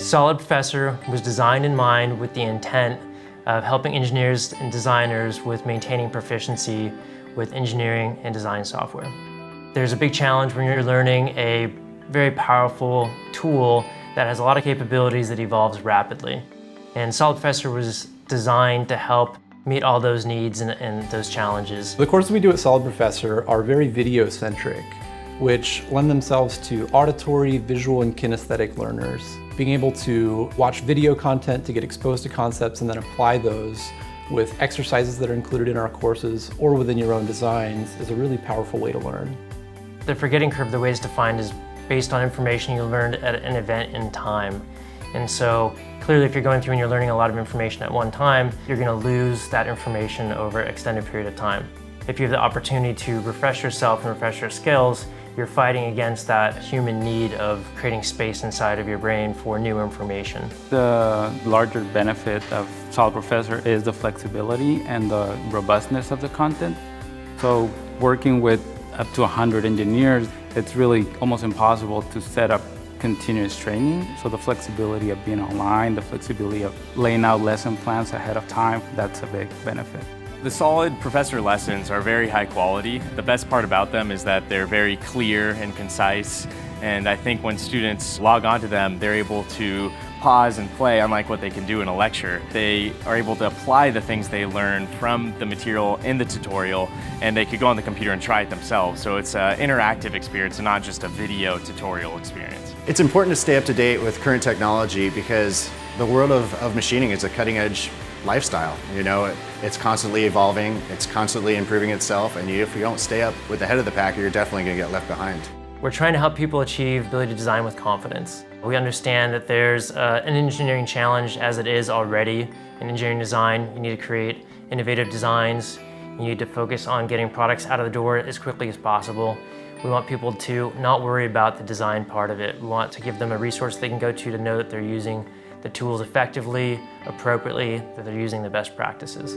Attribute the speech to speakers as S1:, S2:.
S1: Solidprofessor was designed in mind with the intent of helping engineers and designers with maintaining proficiency with engineering and design software. There's a big challenge when you're learning a very powerful tool that has a lot of capabilities that evolves rapidly. And Solidprofessor was designed to help meet all those needs and those challenges.
S2: The courses we do at Solidprofessor are very video-centric, which lend themselves to auditory, visual, and kinesthetic learners. Being able to watch video content to get exposed to concepts and then apply those with exercises that are included in our courses or within your own designs is a really powerful way to learn.
S1: The forgetting curve, the way it's defined, is based on information you learned at an event in time. And so clearly if you're going through and you're learning a lot of information at one time, you're going to lose that information over an extended period of time. If you have the opportunity to refresh yourself and refresh your skills, you're fighting against that human need of creating space inside of your brain for new information.
S3: The larger benefit of Solidprofessor is the flexibility and the robustness of the content. So working with up to 100 engineers, it's really almost impossible to set up continuous training. So the flexibility of being online, the flexibility of laying out lesson plans ahead of time, that's a big benefit.
S4: The Solidprofessor lessons are very high quality. The best part about them is that they're very clear and concise, and I think when students log on to them, they're able to pause and play, unlike what they can do in a lecture. They are able to apply the things they learn from the material in the tutorial, and they could go on the computer and try it themselves. So it's an interactive experience and not just a video tutorial experience.
S5: It's important to stay up to date with current technology because the world of machining is a cutting-edge lifestyle. You know, it's constantly evolving, it's constantly improving itself, and if you don't stay up with the head of the pack, you're definitely going to get left behind.
S1: We're trying to help people achieve ability to design with confidence. We understand that there's an engineering challenge as it is already. In engineering design, you need to create innovative designs. You need to focus on getting products out of the door as quickly as possible. We want people to not worry about the design part of it. We want to give them a resource they can go to know that they're using the tools effectively, appropriately, that they're using the best practices.